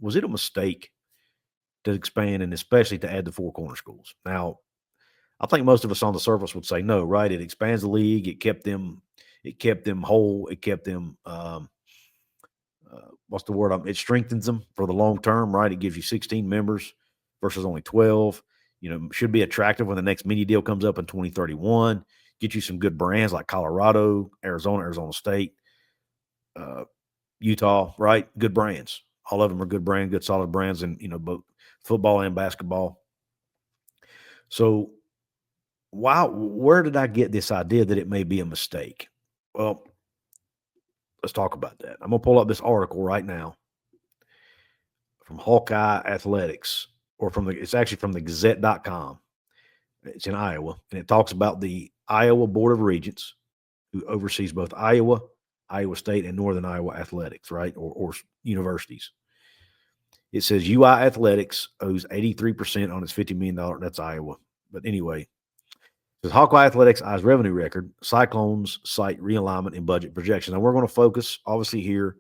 was it a mistake to expand and especially to add the four corner schools? Now, I think most of us on the surface would say no, right? It expands the league. It kept them whole. It kept them what's the word? It strengthens them for the long term, right? It gives you 16 members versus only 12. Should be attractive when the next media deal comes up in 2031. Get you some good brands like Colorado, Arizona State, Utah, right? Good brands. All of them are good brands, good solid brands, and both football and basketball. So, where did I get this idea that it may be a mistake? Well, let's talk about that. I'm gonna pull up this article right now from Hawkeye Athletics, or it's actually from the Gazette.com. It's in Iowa, and it talks about the Iowa Board of Regents, who oversees both Iowa State, and Northern Iowa athletics, right, or universities. It says UI Athletics owes 83% on its $50 million. That's Iowa. But anyway, it says Hawkeye Athletics eyes revenue record. Cyclones cite realignment and budget projections. And we're going to focus, obviously, here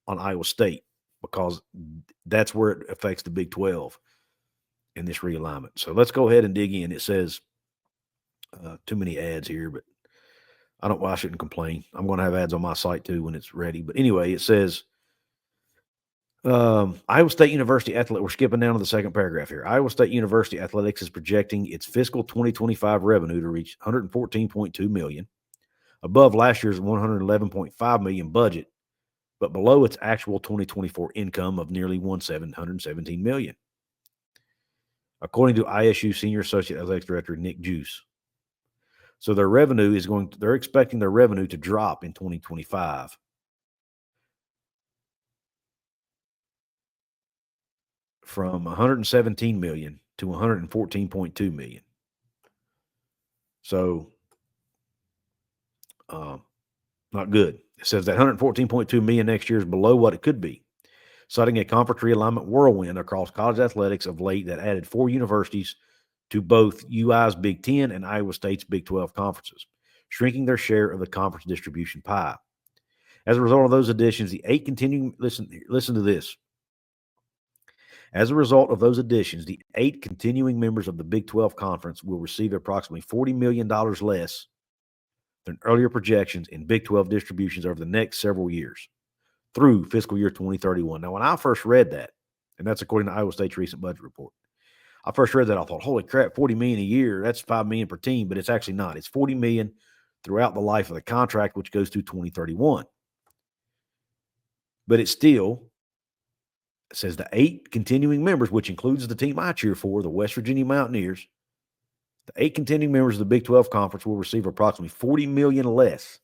on Iowa State because that's where it affects the Big 12 in this realignment. So let's go ahead and dig in. It says too many ads here, but I shouldn't complain. I'm going to have ads on my site too when it's ready. But anyway, it says Iowa State University Athletic. We're skipping down to the second paragraph here. Iowa State University Athletics is projecting its fiscal 2025 revenue to reach $114.2 million, above last year's $111.5 million budget, but below its actual 2024 income of nearly $117 million, according to ISU Senior Associate Athletics Director Nick Juice. So they're expecting their revenue to drop in 2025 from $117 million to $114.2 million. So, not good. It says that $114.2 million next year is below what it could be, citing a conference realignment whirlwind across college athletics of late that added 4 universities to both UI's Big 10 and Iowa State's Big 12 conferences, shrinking their share of the conference distribution pie. As a result of those additions, the 8 continuing listen to this. As a result of those additions, the 8 continuing members of the Big 12 Conference will receive approximately $40 million less than earlier projections in Big 12 distributions over the next several years through fiscal year 2031. Now, when I first read that, and that's according to Iowa State's recent budget report, I first read that, I thought, holy crap, $40 million a year, that's $5 million per team, but it's actually not. It's $40 million throughout the life of the contract, which goes through 2031. But it says the 8 continuing members, which includes the team I cheer for, the West Virginia Mountaineers, the 8 continuing members of the Big 12 Conference will receive approximately $40 million less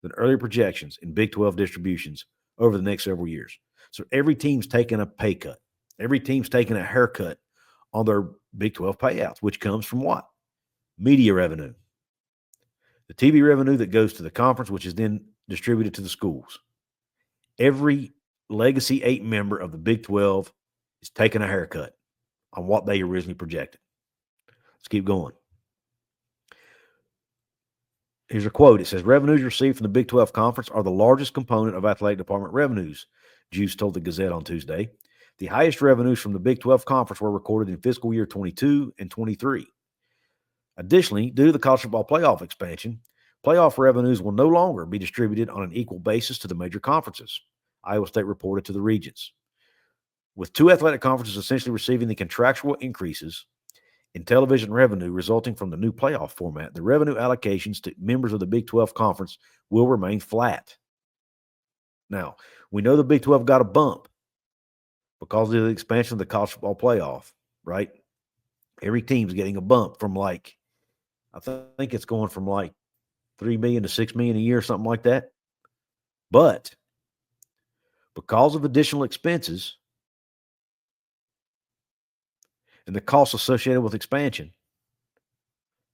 than earlier projections in Big 12 distributions over the next several years. So every team's taking a pay cut. Every team's taking a haircut on their Big 12 payouts, which comes from what? Media revenue. The TV revenue that goes to the conference, which is then distributed to the schools. Every Legacy 8 member of the Big 12 is taking a haircut on what they originally projected. Let's keep going. Here's a quote. It says, revenues received from the Big 12 Conference are the largest component of athletic department revenues, Juice told the Gazette on Tuesday. The highest revenues from the Big 12 Conference were recorded in fiscal year 22 and 23. Additionally, due to the college football playoff expansion, playoff revenues will no longer be distributed on an equal basis to the major conferences, Iowa State reported to the Regents. With 2 athletic conferences essentially receiving the contractual increases in television revenue resulting from the new playoff format, the revenue allocations to members of the Big 12 Conference will remain flat. Now, we know the Big 12 got a bump because of the expansion of the college football playoff, right? Every team's getting a bump from I think it's going from $3 million to $6 million a year, something like that. But because of additional expenses and the costs associated with expansion,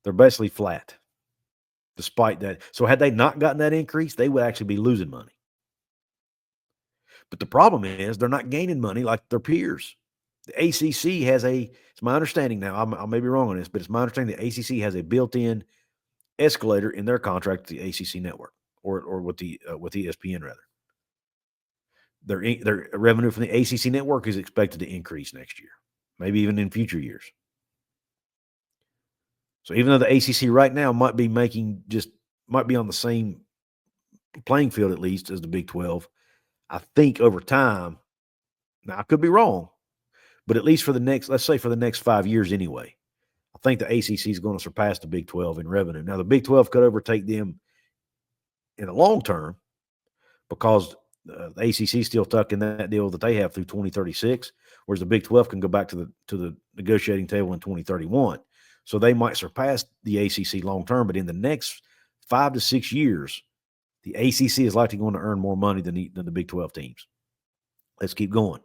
they're basically flat despite that. So had they not gotten that increase, they would actually be losing money. But the problem is they're not gaining money like their peers. The ACC has it's my understanding now, I may be wrong on this, but it's my understanding the ACC has a built-in escalator in their contract with the ACC network or with ESPN rather. Their revenue from the ACC network is expected to increase next year, maybe even in future years. So even though the ACC right now might be on the same playing field at least as the Big 12, I think over time, now I could be wrong, but at least for the next 5 years anyway, I think the ACC is going to surpass the Big 12 in revenue. Now the Big 12 could overtake them in the long term because the ACC is still stuck in that deal that they have through 2036, whereas the Big 12 can go back to the negotiating table in 2031. So they might surpass the ACC long term, but in the next 5 to 6 years, the ACC is likely going to earn more money than the Big 12 teams. Let's keep going.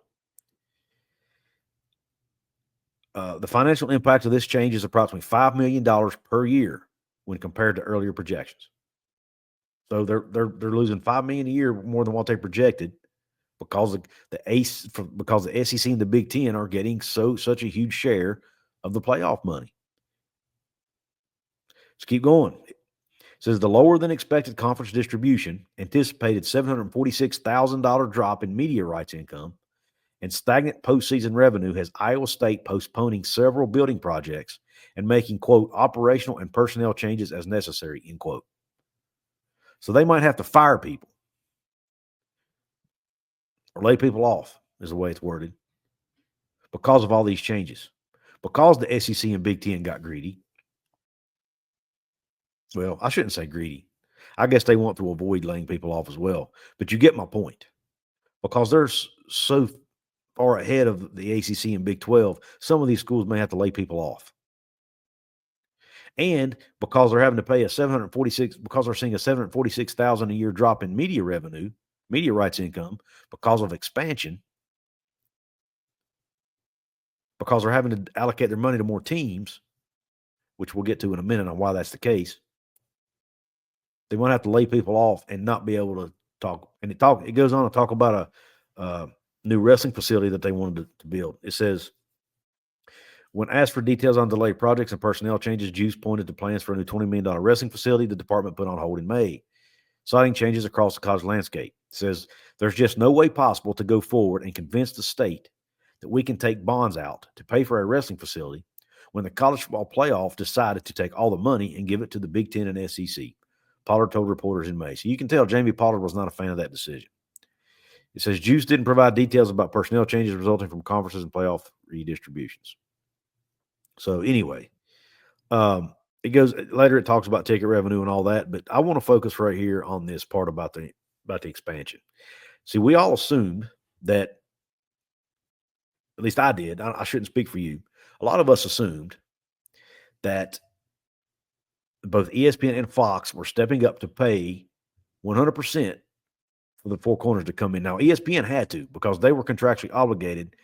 The financial impact of this change is approximately $5 million per year when compared to earlier projections. So they're losing $5 million a year more than what they projected because the SEC and the Big Ten are getting such a huge share of the playoff money. Let's keep going. It says the lower than expected conference distribution anticipated $746,000 drop in media rights income and stagnant postseason revenue has Iowa State postponing several building projects and making, quote, operational and personnel changes as necessary, end quote. So they might have to fire people or lay people off, is the way it's worded, because of all these changes. Because the SEC and Big Ten got greedy. Well, I shouldn't say greedy. I guess they want to avoid laying people off as well. But you get my point. Because they're so far ahead of the ACC and Big 12, some of these schools may have to lay people off. And because they're having to pay because they're seeing a $746,000 a year drop in media revenue, media rights income, because of expansion, because they're having to allocate their money to more teams, which we'll get to in a minute on why that's the case, they might have to lay people off and not be able to talk. And it goes on to talk about a new wrestling facility that they wanted to build. It says, when asked for details on delayed projects and personnel changes, Juice pointed to plans for a new $20 million wrestling facility the department put on hold in May, citing changes across the college landscape. It says, there's just no way possible to go forward and convince the state that we can take bonds out to pay for a wrestling facility when the college football playoff decided to take all the money and give it to the Big Ten and SEC. Pollard told reporters in May. So you can tell Jamie Pollard was not a fan of that decision. It says Juice didn't provide details about personnel changes resulting from conferences and playoff redistributions. So anyway, it goes later. It talks about ticket revenue and all that, but I want to focus right here on this part about the expansion. See, we all assumed that, at least I did. I shouldn't speak for you. A lot of us assumed that both ESPN and Fox were stepping up to pay 100% for the Four Corners to come in. Now, ESPN had to because they were contractually obligated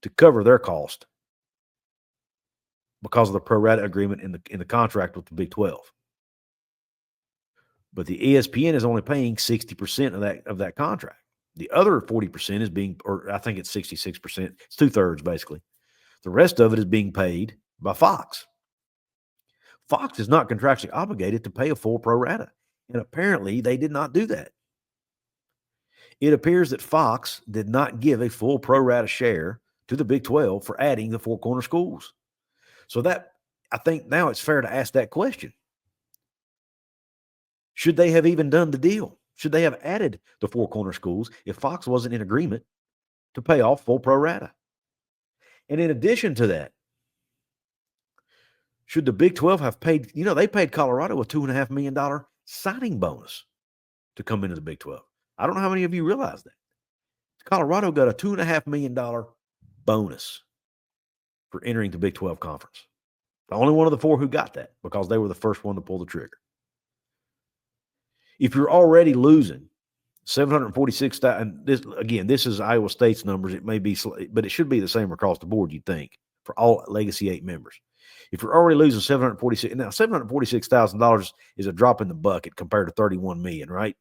to cover their cost because of the pro rata agreement in the contract with the Big 12. But the ESPN is only paying 60% of that contract. The other 40% is being, or I think it's 66%. It's 2/3 basically. The rest of it is being paid by Fox. Fox is not contractually obligated to pay a full pro rata, and apparently they did not do that. It appears that Fox did not give a full pro rata share to the Big 12 for adding the Four Corner schools. So that, I think now it's fair to ask that question. Should they have even done the deal? Should they have added the Four Corner schools if Fox wasn't in agreement to pay off full pro rata? And in addition to that, should the Big 12 have paid, they paid Colorado a $2.5 million signing bonus to come into the Big 12. I don't know how many of you realize that. Colorado got a $2.5 million bonus for entering the Big 12 conference. The only one of the four who got that because they were the first one to pull the trigger. If you're already losing 746,000, this is Iowa State's numbers. It may be, but it should be the same across the board, you'd think, for all Legacy 8 members. If you're already losing $746,000 is a drop in the bucket compared to $31 million, right?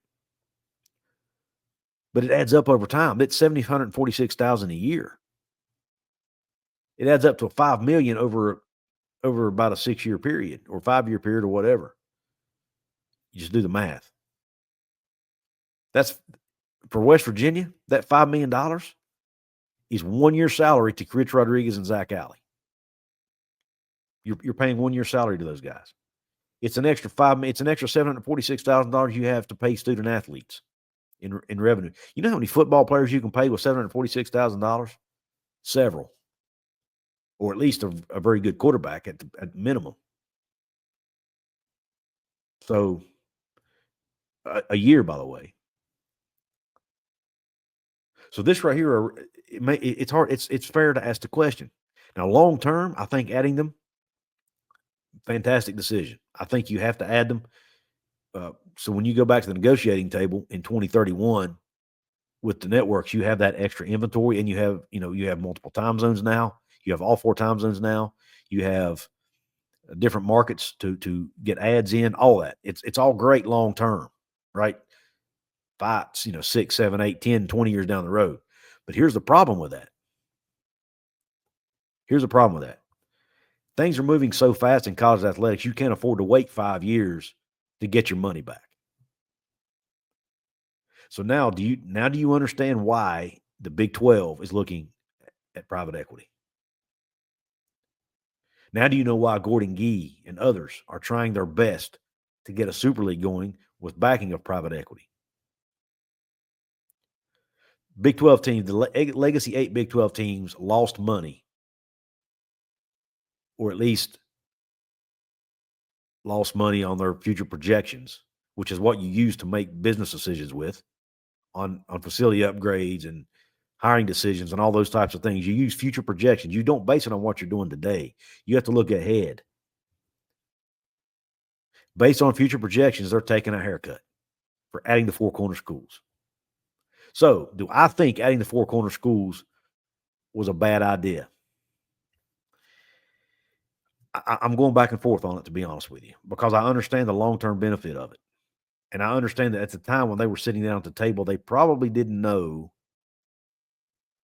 But it adds up over time. It's $746,000 a year. It adds up to $5 million over about a 6-year period or 5-year period or whatever. You just do the math. That's For West Virginia, that $5 million is 1 year salary to Rich Rodriguez and Zach Alley. You're paying 1 year salary to those guys. It's an extra $746,000 you have to pay student athletes in revenue. You know how many football players you can pay with $746,000? Several, or at least a very good quarterback at minimum. So a year, by the way. So this right here, it's hard. It's fair to ask the question. Now, long term, I think adding them, fantastic decision. I think you have to add them. So when you go back to the negotiating table in 2031 with the networks, you have that extra inventory, and you have multiple time zones now. You have all 4 time zones now. You have different markets to get ads in. All that. It's all great long term, right? 5, 6, 7, 8, 10, 20 years down the road. But here's the problem with that. Things are moving so fast in college athletics, you can't afford to wait 5 years to get your money back. So now do you understand why the Big 12 is looking at private equity? Now do you know why Gordon Gee and others are trying their best to get a Super League going with backing of private equity? Big 12 teams, the Legacy 8 Big 12 teams lost money, or at least lost money on their future projections, which is what you use to make business decisions with on facility upgrades and hiring decisions and all those types of things. You use future projections. You don't base it on what you're doing today. You have to look ahead. Based on future projections, they're taking a haircut for adding the 4 corner schools. So, do I think adding the 4 corner schools was a bad idea? I'm going back and forth on it, to be honest with you, because I understand the long-term benefit of it. And I understand that at the time when they were sitting down at the table, they probably didn't know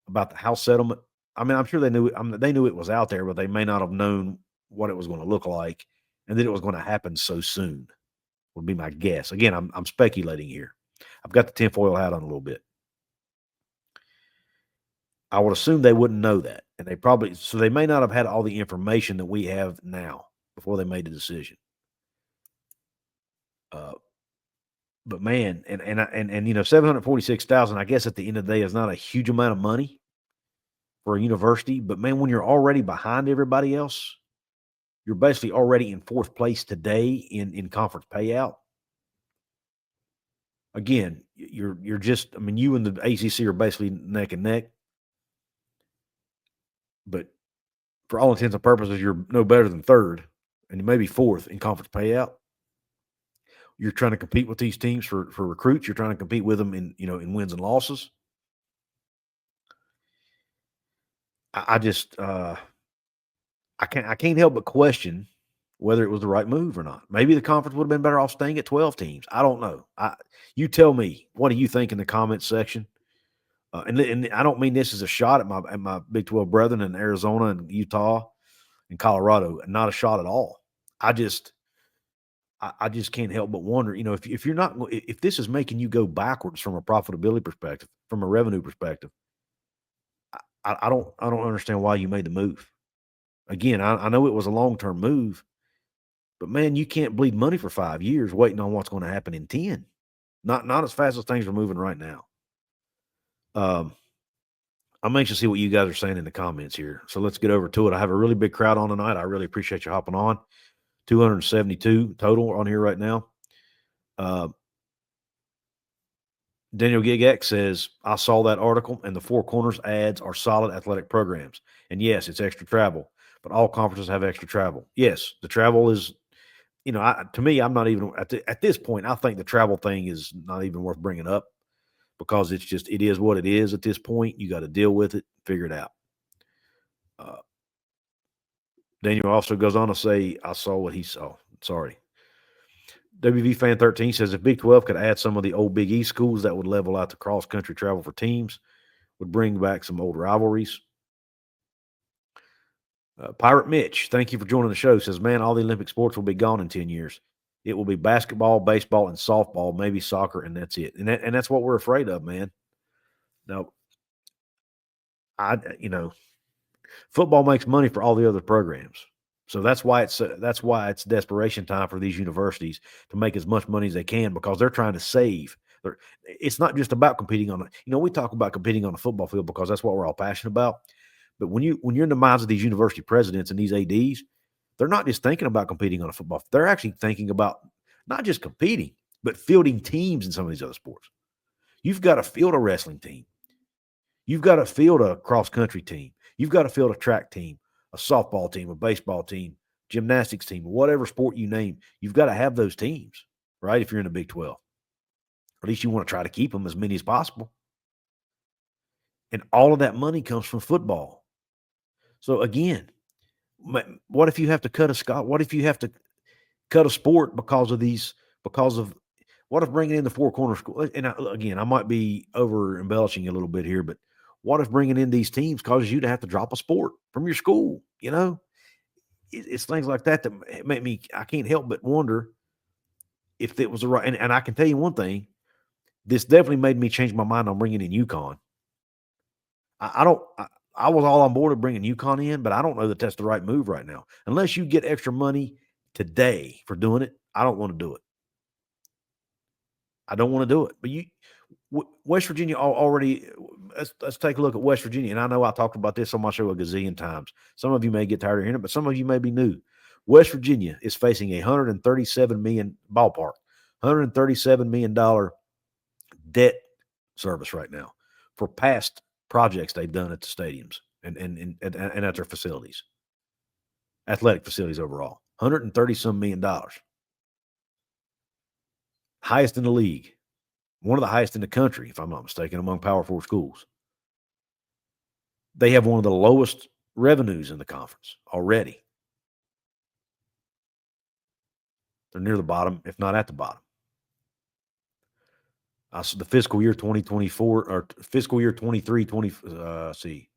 about the house settlement. I mean, I'm sure they knew it. They knew it was out there, but they may not have known what it was going to look like and that it was going to happen so soon, would be my guess. Again, I'm speculating here. I've got the tinfoil hat on a little bit. I would assume they wouldn't know that. And they may not have had all the information that we have now before they made the decision. But man, and $746,000, I guess at the end of the day is not a huge amount of money for a university. But man, when you're already behind everybody else, you're basically already in 4th place today in conference payout. Again, you're just, you and the ACC are basically neck and neck. But for all intents and purposes, you're no better than 3rd, and you may be 4th in conference payout. You're trying to compete with these teams for recruits. You're trying to compete with them in wins and losses. I can't help but question whether it was the right move or not. Maybe the conference would have been better off staying at 12 teams. I don't know. You tell me. What do you think in the comments section? And I don't mean this as a shot at my Big 12 brethren in Arizona and Utah and Colorado, and not a shot at all. I just can't help but wonder, if this is making you go backwards from a profitability perspective, from a revenue perspective, I don't understand why you made the move. Again, I know it was a long-term move, but man, you can't bleed money for 5 years waiting on what's going to happen in 10. Not as fast as things are moving right now. I'm anxious to see what you guys are saying in the comments here. So let's get over to it. I have a really big crowd on tonight. I really appreciate you hopping on. 272 total on here right now. Daniel Gig X says, I saw that article, and the 4 corners ads are solid athletic programs. And yes, it's extra travel, but all conferences have extra travel. Yes, the travel is, to me, I'm not even at this point. I think the travel thing is not even worth bringing up, because it is what it is at this point. You got to deal with it, figure it out. Daniel also goes on to say, I saw what he saw. Sorry. WV Fan 13 says, if Big 12 could add some of the old Big East schools, that would level out the cross-country travel for teams, would bring back some old rivalries. Pirate Mitch, thank you for joining the show, says, man, all the Olympic sports will be gone in 10 years. It will be basketball, baseball, and softball, maybe soccer, and that's it. And that's what we're afraid of, man. Now, football makes money for all the other programs. So that's why it's desperation time for these universities to make as much money as they can, because they're trying to save. It's not just about competing on we talk about competing on a football field because that's what we're all passionate about. But when you're in the minds of these university presidents and these ADs, they're not just thinking about competing on a football. They're actually thinking about not just competing, but fielding teams in some of these other sports. You've got to field a wrestling team. You've got to field a cross country team. You've got to field a track team, a softball team, a baseball team, gymnastics team, whatever sport you name. You've got to have those teams, right? If you're in the Big 12, or at least you want to try to keep them as many as possible. And all of that money comes from football. So again, what if you have to cut a Scott? What if you have to cut a sport because of what if bringing in the four corner school? And again, I might be over embellishing a little bit here, but what if bringing in these teams causes you to have to drop a sport from your school? It's things like that make me, I can't help but wonder if it was the right. And I can tell you one thing, this definitely made me change my mind on bringing in UConn. I was all on board of bringing UConn in, but I don't know that that's the right move right now. Unless you get extra money today for doing it, I don't want to do it. I don't want to do it. But West Virginia already. Let's take a look at West Virginia. And I know I talked about this on my show a gazillion times. Some of you may get tired of hearing it, but some of you may be new. West Virginia is facing $137 million ballpark, $137 million debt service right now for past projects they've done at the stadiums and at their facilities, athletic facilities overall. $130-some million. Highest in the league. One of the highest in the country, if I'm not mistaken, among Power 4 schools. They have one of the lowest revenues in the conference already. They're near the bottom, if not at the bottom. So the fiscal year 2024 or fiscal year 23, 22,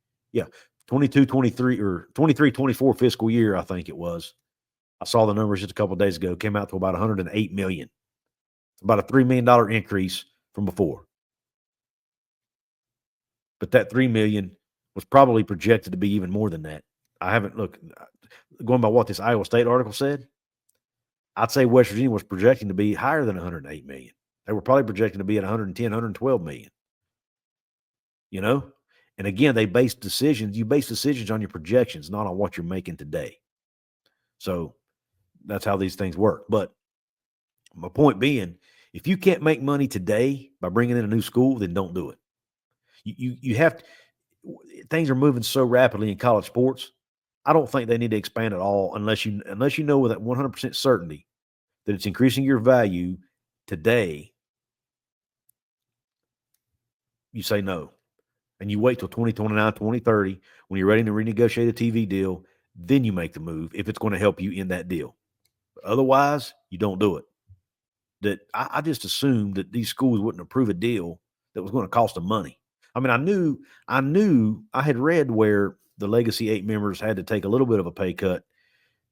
23 or 23, 24 fiscal year, I think it was. I saw the numbers just a couple of days ago, came out to about $108 million. About a $3 million increase from before. But that $3 million was probably projected to be even more than that. I haven't looked, going by what this Iowa State article said, I'd say West Virginia was projecting to be higher than $108 million. They were probably projecting to be at $110, $112 million. And again, you base decisions on your projections, not on what you're making today. So that's how these things work. But my point being, if you can't make money today by bringing in a new school, then don't do it. You have to, things are moving so rapidly in college sports. I don't think they need to expand at all unless you know with that 100% certainty that it's increasing your value today. You say no. And you wait till 2029, 2030 when you're ready to renegotiate a TV deal, then you make the move if it's going to help you in that deal. But otherwise, you don't do it. That I just assumed that these schools wouldn't approve a deal that was going to cost them money. I mean, I had read where the Legacy 8 members had to take a little bit of a pay cut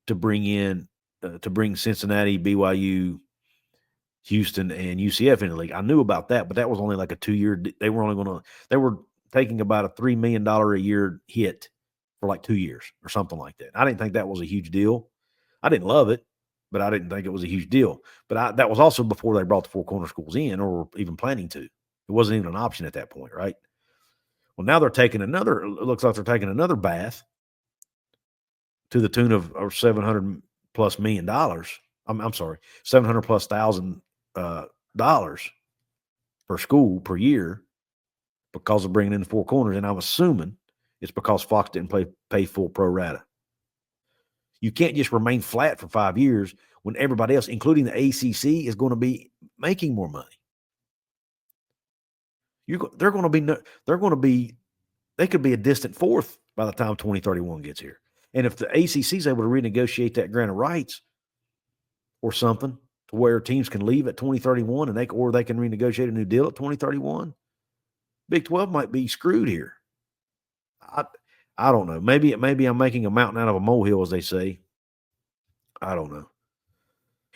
to bring Cincinnati, BYU, Houston, and UCF in the league. I knew about that, but that was only like a 2-year. They were taking about a $3 million a year hit for like 2 years or something like that. I didn't think that was a huge deal. I didn't love it, but I didn't think it was a huge deal. But that was also before they brought the four corner schools in or were even planning to. It wasn't even an option at that point, right? Well, now it looks like they're taking another bath to the tune of $700+ million. I'm sorry, $700+ thousand dollars per school per year because of bringing in the four corners. And I'm assuming it's because Fox didn't pay full pro rata. You can't just remain flat for 5 years when everybody else, including the ACC, is going to be making more money. They could be a distant fourth by the time 2031 gets here. And if the ACC is able to renegotiate that grant of rights or something to where teams can leave at 2031 and they can renegotiate a new deal at 2031, Big 12 might be screwed here. I don't know. Maybe I'm making a mountain out of a molehill, as they say. I don't know.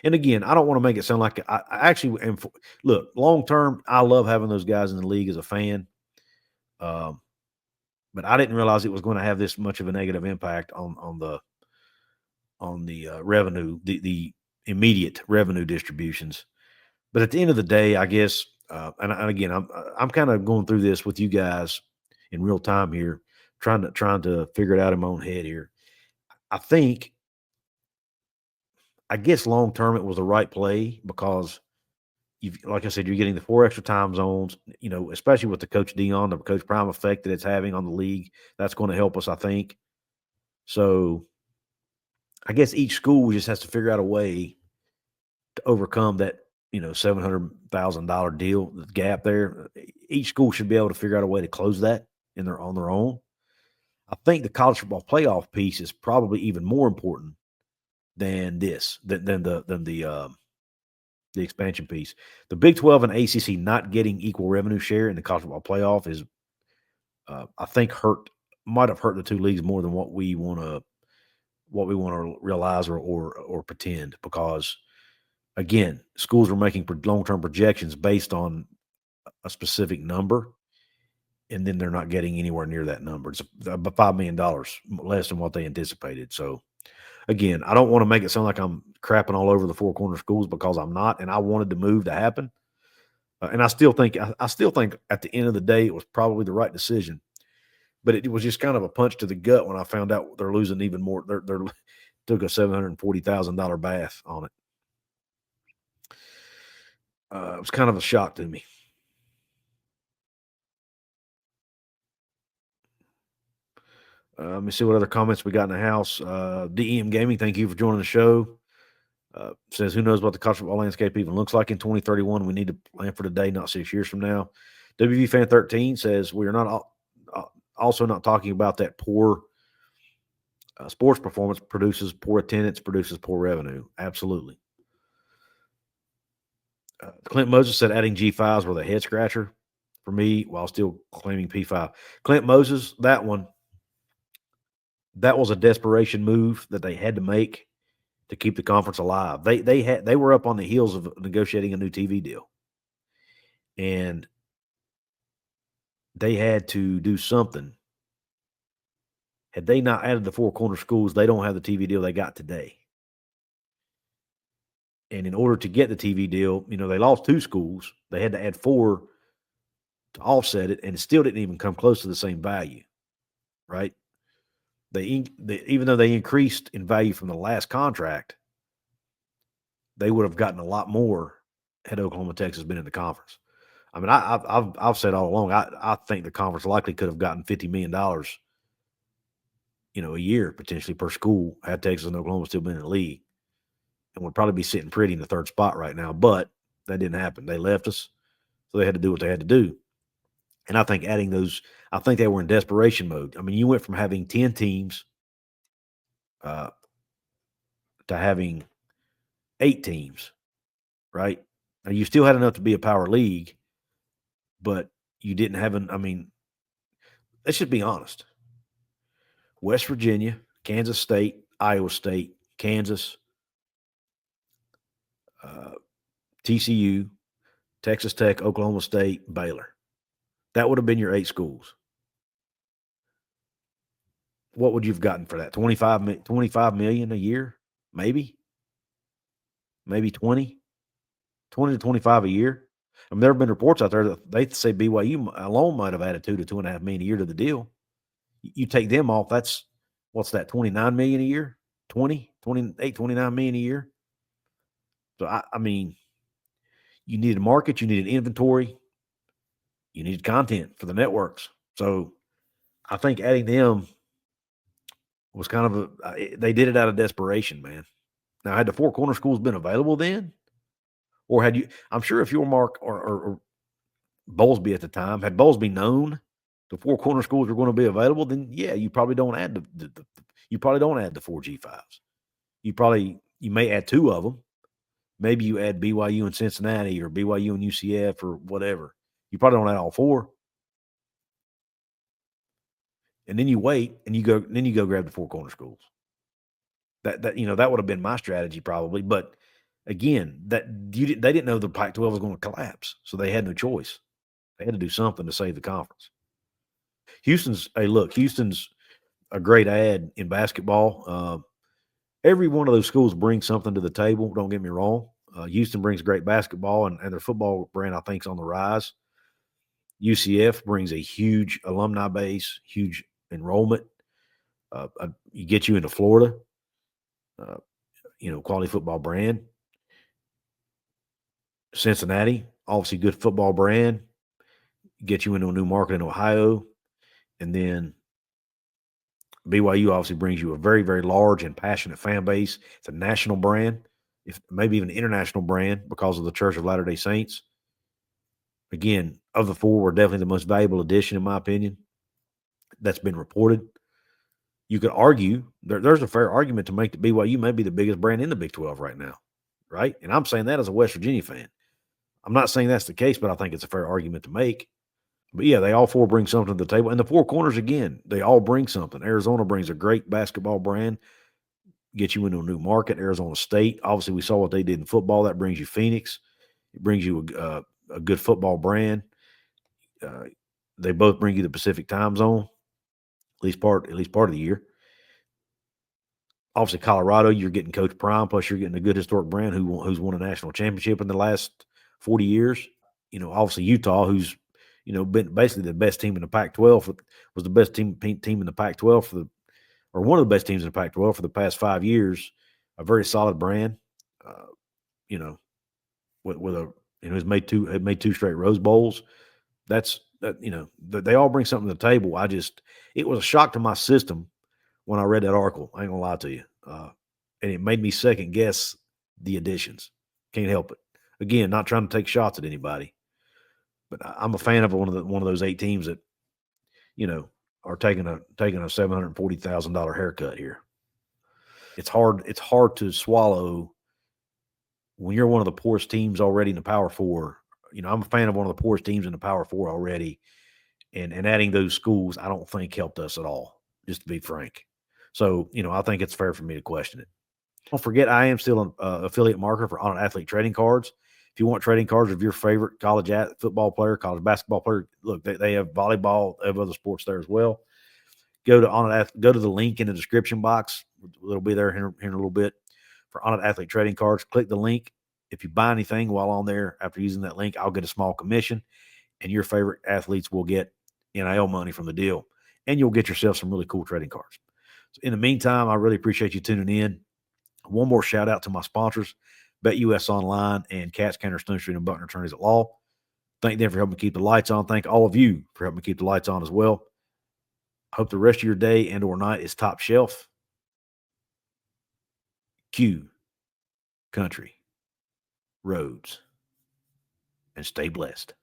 And again, I don't want to make it sound like I actually am. Look, long term, I love having those guys in the league as a fan. Um, but I didn't realize it was going to have this much of a negative impact on the revenue, the immediate revenue distributions. But at the end of the day, I guess, and again, I'm kind of going through this with you guys in real time here, trying to figure it out in my own head here. I think, I guess, long term it was the right play because like I said, you're getting the 4 extra time zones. Especially with the Coach Dion, the Coach Prime effect that it's having on the league. That's going to help us, I think. So I guess each school just has to figure out a way to overcome that, $700,000 deal, the gap there. Each school should be able to figure out a way to close that on their own. I think the college football playoff piece is probably even more important than the expansion piece. The Big 12 and ACC not getting equal revenue share in the college football playoff is, I think, might have hurt the two leagues more than what we want to realize or pretend, because again, schools are making long-term projections based on a specific number, and then they're not getting anywhere near that number. It's about $5 million less than what they anticipated. So again, I don't want to make it sound like I'm crapping all over the Four Corner schools, because I'm not, and I wanted the move to happen. And I still think at the end of the day, it was probably the right decision. But it was just kind of a punch to the gut when I found out they're losing even more. They're took a $740,000 bath on it. It was kind of a shock to me. Let me see what other comments we got in the house. DEM Gaming, thank you for joining the show. Says, who knows what the college football landscape even looks like in 2031? We need to plan for today, not 6 years from now. WV Fan 13 says, we are not also not talking about that poor sports performance produces poor attendance, produces poor revenue. Absolutely. Clint Moses said adding G5s were the head scratcher for me while still claiming P5. Clint Moses, that was a desperation move that they had to make to keep the conference alive. They were up on the heels of negotiating a new TV deal, and they had to do something. Had they not added the Four Corner schools, they don't have the TV deal they got today. And in order to get the TV deal, they lost 2 schools. They had to add 4 to offset it, and it still didn't even come close to the same value, right? Even though they increased in value from the last contract, they would have gotten a lot more had Oklahoma, Texas been in the conference. I mean, I've said all along, I think the conference likely could have gotten $50 million, a year potentially per school had Texas and Oklahoma still been in the league, and would probably be sitting pretty in the 3rd spot right now. But that didn't happen. They left us, so they had to do what they had to do. And I think adding those, I think they were in desperation mode. I mean, you went from having 10 teams to having 8 teams, right? Now, you still had enough to be a power league, but you didn't have let's just be honest. West Virginia, Kansas State, Iowa State, Kansas, TCU, Texas Tech, Oklahoma State, Baylor. That would have been your 8 schools. What would you have gotten for that? 25 million a year? Maybe 20 to 25 a year. I mean, there have been reports out there that they say BYU alone might have added $2 to $2.5 million a year to the deal. You take them off, what's that, 29 million a year? 28, 29 million a year. So I mean, you needed a market, you needed inventory, you needed content for the networks. So I think adding them was kind of they did it out of desperation, man. Now, had the Four Corner schools been available then, or had you? I'm sure if Yormark or Bowlesby at the time, had Bowlesby known the Four Corner schools were going to be available, then yeah, you probably don't add you probably don't add the 4 G5s. You may add 2 of them. Maybe you add BYU and Cincinnati or BYU and UCF or whatever. You probably don't add all 4. And then you wait and you go grab the Four Corner schools. That would have been my strategy probably, but Again, they didn't know the Pac-12 was going to collapse, so they had no choice. They had to do something to save the conference. Houston's a great ad in basketball. Every one of those schools brings something to the table. Don't get me wrong. Houston brings great basketball, and their football brand, I think, is on the rise. UCF brings a huge alumni base, huge enrollment. You get you into Florida, uh, quality football brand. Cincinnati, obviously good football brand. Get you into a new market in Ohio. And then BYU obviously brings you a very, very large and passionate fan base. It's a national brand, if maybe even an international brand because of the Church of Latter-day Saints. Again, of the four, we're definitely the most valuable addition, in my opinion. That's been reported. You could argue there's a fair argument to make that BYU may be the biggest brand in the Big 12 right now, right? And I'm saying that as a West Virginia fan. I'm not saying that's the case, but I think it's a fair argument to make. But yeah, they all four bring something to the table. And the four corners, again, they all bring something. Arizona brings a great basketball brand, get you into a new market. Arizona State, obviously, we saw what they did in football. That brings you Phoenix. It brings you a good football brand. They both bring you the Pacific time zone, at least part of the year. Obviously, Colorado, you're getting Coach Prime, plus you're getting a good historic brand who's won a national championship in the last 40 years. Obviously Utah, who's been basically the best team in the Pac-12, was the best team in the Pac-12 or one of the best teams in the Pac-12 for the past 5 years. A very solid brand, with a has made two straight Rose Bowls. They all bring something to the table. It was a shock to my system when I read that article. I ain't gonna lie to you, and it made me second guess the additions. Can't help it. Again, not trying to take shots at anybody, but I'm a fan of one of those 8 teams that are taking a $740,000 haircut here. It's hard to swallow when you're one of the poorest teams already in the Power Four. I'm a fan of one of the poorest teams in the Power Four already, and adding those schools, I don't think helped us at all, just to be frank. So, I think it's fair for me to question it. Don't forget, I am still an affiliate marketer for ONIT Athlete Trading Cards. If you want trading cards of your favorite college football player, college basketball player, look, they have volleyball, they have other sports there as well. Go to the link in the description box. It'll be there here in a little bit for ONIT Athlete Trading Cards. Click the link. If you buy anything while on there after using that link, I'll get a small commission, and your favorite athletes will get NIL money from the deal, and you'll get yourself some really cool trading cards. So in the meantime, I really appreciate you tuning in. One more shout out to my sponsors, BetUS Online and Cats Counter, Stone Street, and Buckner Attorneys at Law. Thank them for helping keep the lights on. Thank all of you for helping keep the lights on as well. I hope the rest of your day and or night is top shelf. Q, country, roads, and stay blessed.